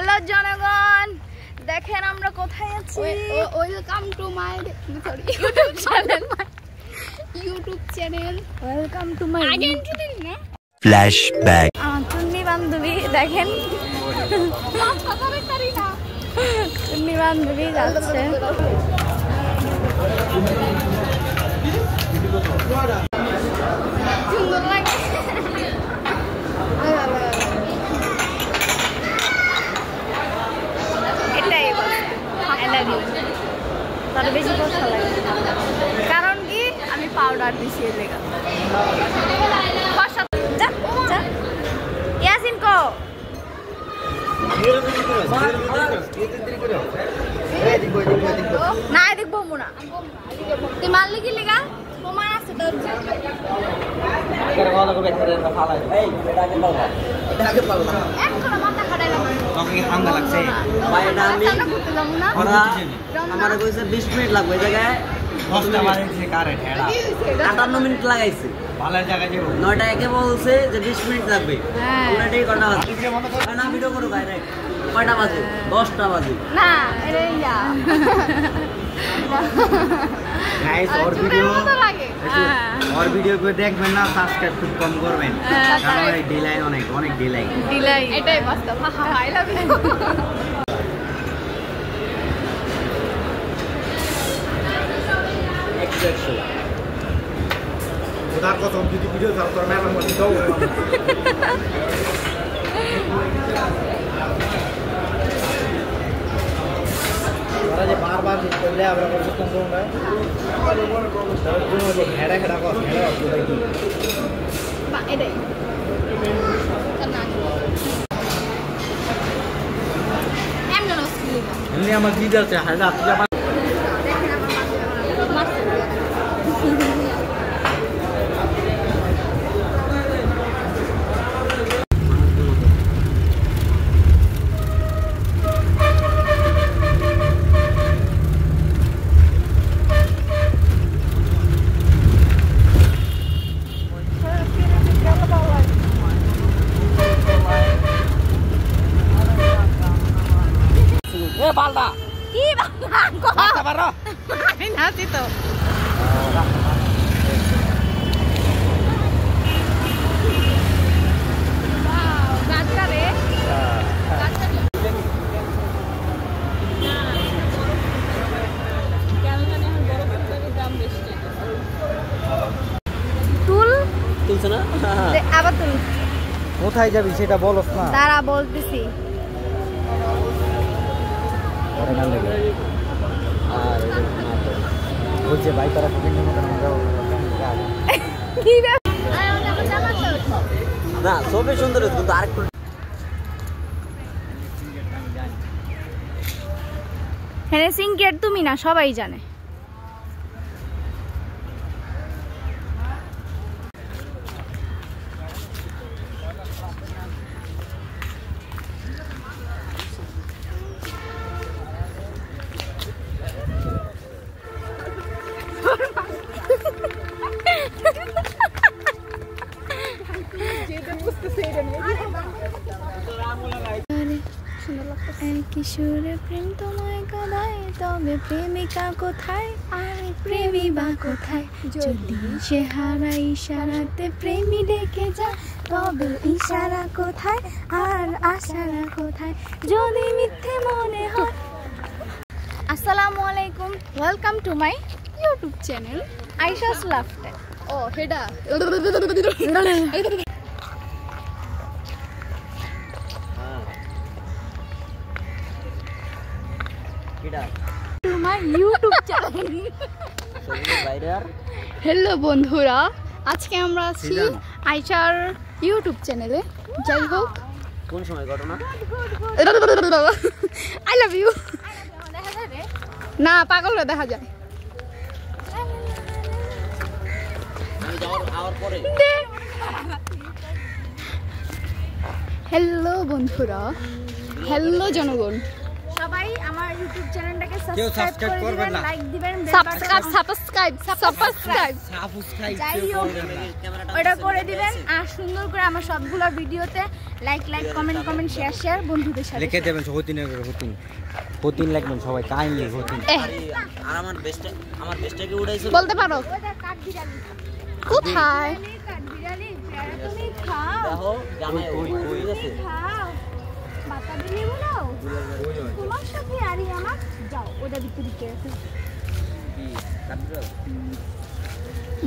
Hello জনগণ, দেখেন আমরা কোথায় আছি। Welcome to my YouTube channel. Welcome to my flashback. আমার চুন্নি বান্ধবী দেখেন, চুন্নি বান্ধবী যাচ্ছে। সুন্দর লাগে। এটাই তার বেশি কথা লাগে, কারণ কি আমি পাউডার দিছি এর লেগে। ইয়াসিন কো না দেখবো মুনা তুই মারলি কি লেগা তোমার আছে তোর মাথা খাটাইলাম ঠান্ডা লাগছে আমার 20 মিনিট লাগবে জায়গায় 58 মিনিট লাগাইছে। 9টা একে বলছে যে 20 মিনিট লাগবে, অলরেডি কটা বাজে না ভিডিও করো বাইরে কয়টা বাজে 10টা বাজে না এরে ইয়া গাইস और वीडियो को দেখবেন না, সাবস্ক্রাইব খুব কম করবেন, কারণ এই ডিলাই অনেক ডিলাই এটাই বাস্তব। I love you. उधर को तुम যদি ভিডিও চাও তোর ম্যাম মত দাও ওরা যে বারবার বললে আমরা বলতে কম কম না তাহলে তুমি যে হেডা হেডা কর হেডা বলাই কি বা এটাই এমন নস্কি এমনি আমার দিদা আছে হেডা তুই পাল্টা কি পাল্টা পারো আমি নাচি তো তুলছ না আবার তুল কোথায় যাবি সেটা বলস না, দাঁড়া বলতেছি। আর বলছে ভাই তারা না সবই সুন্দর কিন্তু আরেকটু হ্যাঁ সিংকেট তুমি না সবাই জানে। কিশোরের প্রেম তোমায় কাঁদায়, তবে প্রেমিকা কোথায় আর প্রেমী বা কোথায়? যদি সে হারায় ইশারাতে প্রেমী ডেকে যায়, তবে ইশারা কোথায় আর আশারা কোথায়? যদি মিথ্যে মনে হয়। আসসালামু আলাইকুম, welcome to my YouTube channel Aisha's laughter. ও হেডা হ্যালো বন্ধুরা, আজকে আমরা আছি আইশার ইউটিউব চ্যানেলে। যাই হোক, কোন সময় ঘটনা আই লাভ ইউ না পাগলরা দেখা যায়। হ্যালো বন্ধুরা, হ্যালো জনগণ, সবাই আমার ইউটিউব চ্যানেলটাকে সাবস্ক্রাইব করে দিবেন, লাইক দিবেন, সাবস্ক্রাইব যাই হোক ওটা করে দিবেন। আর সুন্দর করে আমার সবগুলো ভিডিওতে লাইক কমেন্ট শেয়ার বন্ধুদের সাথে লিখে দেবেন। হতিন লাগবেন সবাই, কাইন্ডলি হতিন। আর আমার বেস্টটাকে উড়াইছো বলতে পারো ওটা কাঠবিড়ালি কোথায়? কাঠবিড়ালি তুমি খাও, দেখো জামাই ওই আছে খাও মাথা দিয়ে বলাও তোমার সাথে আরি আমার যাও ওটা ভিতরে কে আছে কি কাটবিড়াল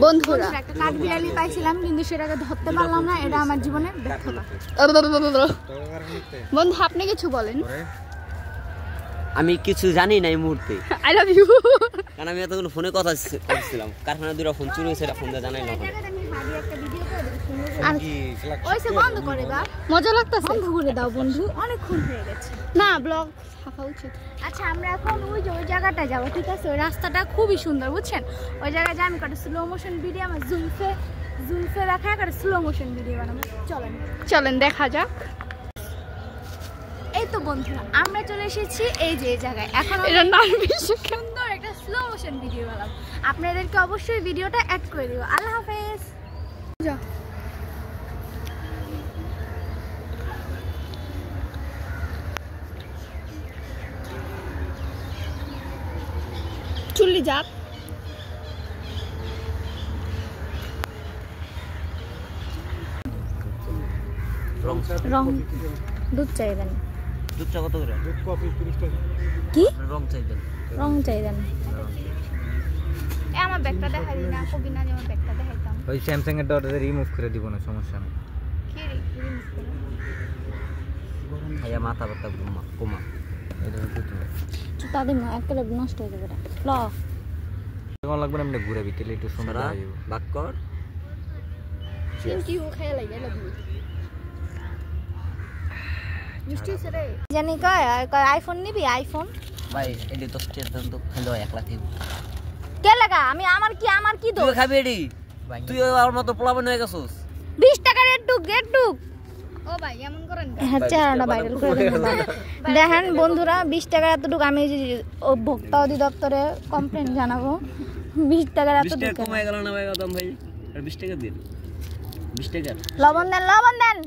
বন্ধুরা একটা কাঠবিড়ালি পাইছিলাম কিন্তু সেটাকে ধরতে পারলাম না, এটা আমার জীবনের ব্যর্থতা। বন্ধু আপনি কিছু বলেন। আমি কিছু জানি না এই মুহূর্তে, আই লাভ ইউ। কারণ আমি এতক্ষণ ফোনে কথা বলছিলাম, কারখানা দুটো ফোন চুরি হয়েছে, এটা ফোন দিয়ে জানাই না। আমি ভাবি একটা ভিডিও করে দেব সুন্দর আর ওইসে বন্ধ করে বা মজা লাগতেছে? বন্ধ করে দাও বন্ধু, অনেকক্ষণ হয়ে গেছে। না ব্লগ থাকা উচিত। আচ্ছা আমরা এখন ওই জায়গাটা যাবো, ঠিক আছে? ওই রাস্তাটা খুবই সুন্দর বুঝছেন, ওই জায়গায় আমি একটা স্লো মোশন ভিডিও আমার জুলফে রাখা একটা স্লো মোশন ভিডিও বানাবো, চলেন দেখা যাক। এই তো বন্ধুরা আমরা চলে এসেছি এই যে এই জায়গায়, এখন এটা নাম সুন্দর একটা স্লো মোশন ভিডিও বানাবো, আপনাদেরকে অবশ্যই ভিডিওটা অ্যাড করে দিব। আল্লাহ হাফেজ। যা চুল্লি যাক। রং দুধ চাইবেন, দুধটা কত করে? দুধ কফি 30 টাকা। কি রং চাইবেন? রং চাইবেন? আমার ব্যাগটা দেখাই দিই না, কবি না যেমন ব্যাগটা দেখাইতাম। ওই স্যামসাং এর ডটটা রিমুভ করে দিব না, সমস্যা নেই। কি রে রিমুভ করে ভাইয়া মাথা ব্যথা কমা এটা দুধ তাদের না একটা নষ্ট হয়ে যাবে ল কেমন লাগবে না? আমরা ঘুরে বিকেলে একটু সুন্দর সারা লাগবে। বাক্কর থ্যাংক ইউ খাই লাগে লাভ ইউ। মিষ্টি ছেড়ে জানি কয় আইফোন নিবি? আইফোন ভাই এডি তো স্টেজ দেন তো খেলো 1 লাখ দিব। কে লাগা? আমি আমার কি দো? তুই খাবি এডি? তুই আমার মতো পোলাবেন হয়ে গেছস। 20 টাকার একটু ও ভাই এমন করেন না। হ্যাঁ চারটা ভাইরাল করে দেন। দেখেন বন্ধুরা 20 টাকার এতটুকু আমি ভোক্তা অধিদপ্তরে কমপ্লেইন জানাবো। 20 টাকার 20 টাকা এতটুকু কমায় গেল না ভাই কদম ভাই, আর 20 টাকা দিন। 20 টাকা লবণ দেন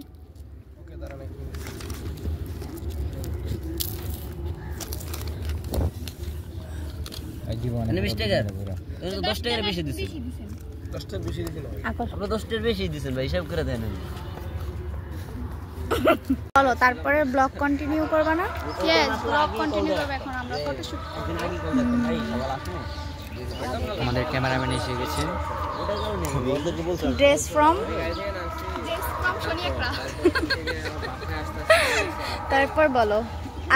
এই জীবনে মানে 20 টাকা তুমি তো 10 টাকার বেশি দিছেন। 10 টাকা বেশি দিছেন ভাই। আপনি 10 টাকার বেশি দিছেন ভাই, হিসাব করে দেন। চলো তারপরে ব্লগ কন্টিনিউ করবা না? ইয়েস ব্লগ কন্টিনিউ করব। এখন আমরা ফটোশুট আমাদের ক্যামেরাম্যান এসে গেছে। ড্রেস ফ্রম তারপর বলো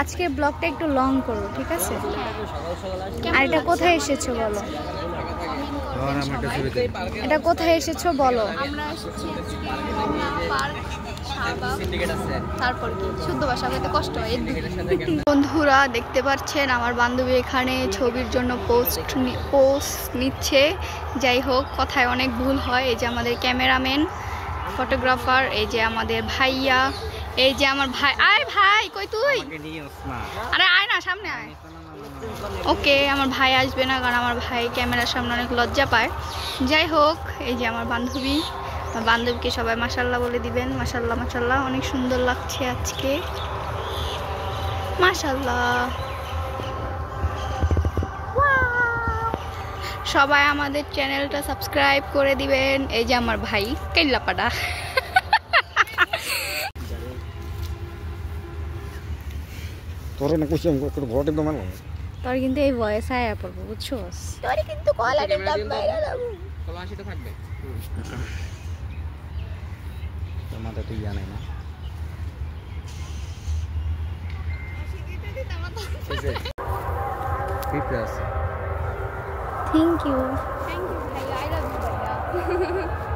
আজকের ব্লগটা একটু লং করো, ঠিক আছে? আর এটা কোথায় এসেছো বলো? এটা কোথায় এসেছো বলো? আমরা এসেছি পার্ক তারপর কি শুদ্ধ ভাষা বলতে কষ্ট হয়। বন্ধুরা দেখতে পাচ্ছেন আমার বান্ধবী এখানে ছবির জন্য পোস্ট নিচ্ছে। যাই হোক কথায় অনেক ভুল হয়। এই যে আমাদের ক্যামেরাম্যান ফটোগ্রাফার, এই যে আমাদের ভাইয়া, এই যে আমার ভাই। আয় ভাই কই তুই? আরে আয় না সামনে আয়। ওকে আমার ভাই আসবে না কারণ আমার ভাই ক্যামেরার সামনে অনেক লজ্জা পায়। যাই হোক এই যে আমার বান্ধবী, আমার বান্ধবীকে সবাই মাশাল্লাহ বলে দিবেন। মাশাল্লাহ মাশাল্লাহ অনেক সুন্দর লাগছে আজকে, মাশাল্লাহ। সবাই আমাদের চ্যানেলটা সাবস্ক্রাইব করে দিবেন। এই যে আমার ভাই কেল্লাপাড়া। তোরে না কইছি আমি একটু বড় টিপ দমান লাগবে। তোর কিন্তু এই ভয়েস আয়া পড়বো বুঝছস? তোর কিন্তু কলারের দাম বাইরে যাবো। কলাশি তো থাকবে। তোর মাথা তুই জানাই না। পিপে আছে। থ্যাংক ইউ থ্যাংক ইউ ভাই, আই লাভ ইউ ভাইয়া।